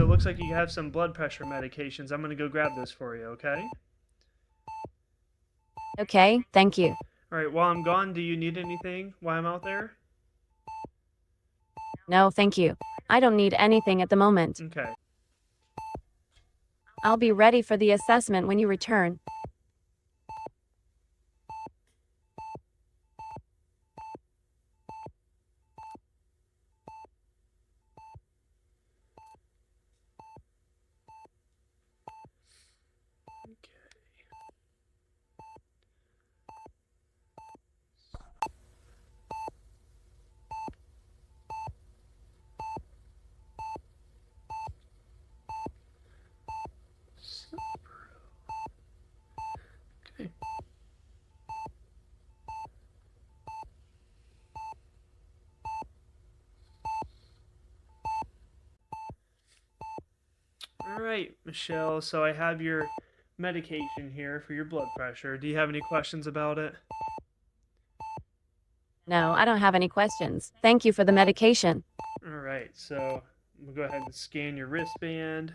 so it looks like you have some blood pressure medications. I'm going to go grab those for you, okay? Okay, thank you. All right, while I'm gone, do you need anything while I'm out there? No, thank you. I don't need anything at the moment. Okay. I'll be ready for the assessment when you return. Okay. All right, Michelle, so I have your medication here for your blood pressure. Do you have any questions about it? No, I don't have any questions. Thank you for the medication. All right, so we'll go ahead and scan your wristband.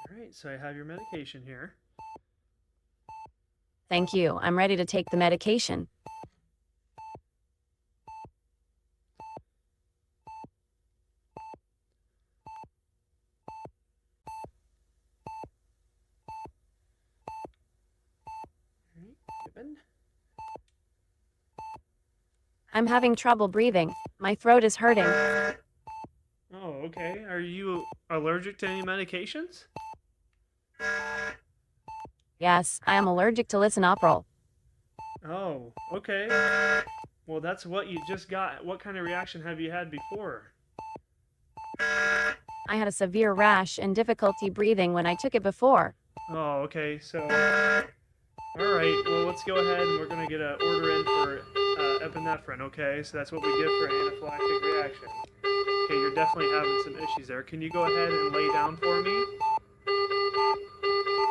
All right, so I have your medication here. Thank you. I'm ready to take the medication. All right, given. I'm having trouble breathing. My throat is hurting. Oh, okay. Are you allergic to any medications? Yes, I am allergic to lisinopril. Oh, okay. Well, that's what you just got. What kind of reaction have you had before? I had a severe rash and difficulty breathing when I took it before. Oh, okay. So, all right. Well, let's go ahead and we're gonna get an order in for epinephrine. Okay, so that's what we give for anaphylactic reaction. Okay, you're definitely having some issues there. Can you go ahead and lay down for me?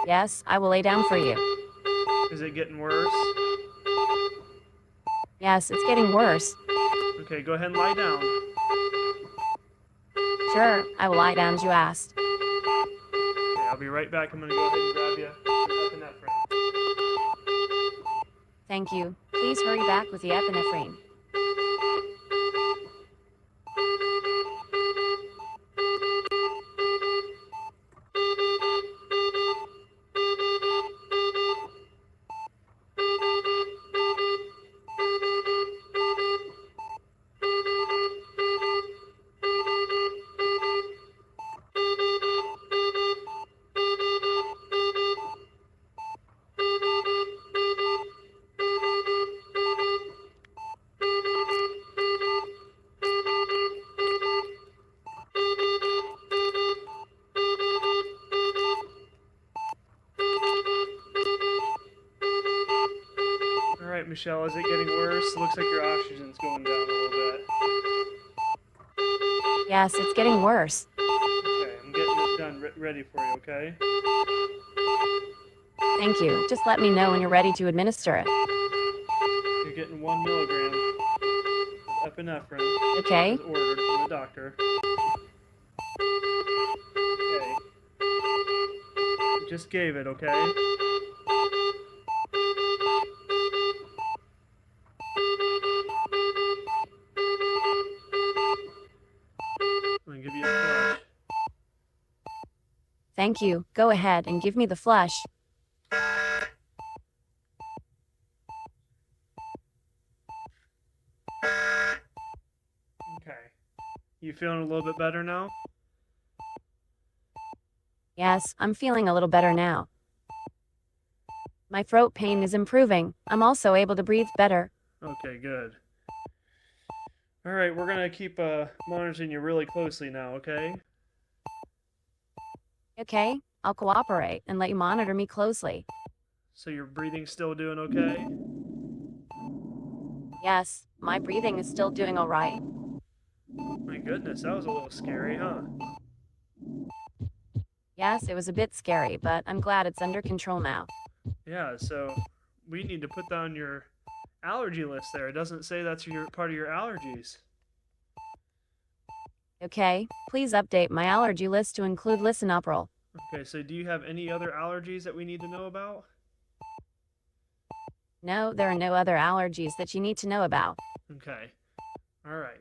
Yes, I will lay down for you. Is it getting worse? Yes, it's getting worse. Okay, go ahead and lie down. Sure, I will lie down as you asked. Okay, I'll be right back. I'm gonna go ahead and grab you some epinephrine. Thank you. Please hurry back with the epinephrine. All right, Michelle, is it getting worse? Looks like your oxygen's going down a little bit. Yes, it's getting worse. Okay, I'm getting it done, ready for you. Okay. Thank you. Just let me know when you're ready to administer it. You're getting 1 milligram of epinephrine. Okay. As ordered from the doctor. Okay. Just gave it. Okay. I'm gonna give you a flush. Thank you. Go ahead and give me the flush. Okay. You feeling a little bit better now? Yes, I'm feeling a little better now. My throat pain is improving. I'm also able to breathe better. Okay, good. All right, we're gonna keep monitoring you really closely now, okay? Okay, I'll cooperate and let you monitor me closely. So your breathing's still doing okay? Yes, my breathing is still doing all right. My goodness, that was a little scary, huh? Yes, it was a bit scary, but I'm glad it's under control now. Yeah, so we need to put down your allergy list there. It doesn't say that's your part of your allergies. Okay, please update my allergy list to include lisinopril. Okay, so do you have any other allergies that we need to know about? No, there are no other allergies that you need to know about. Okay. All right.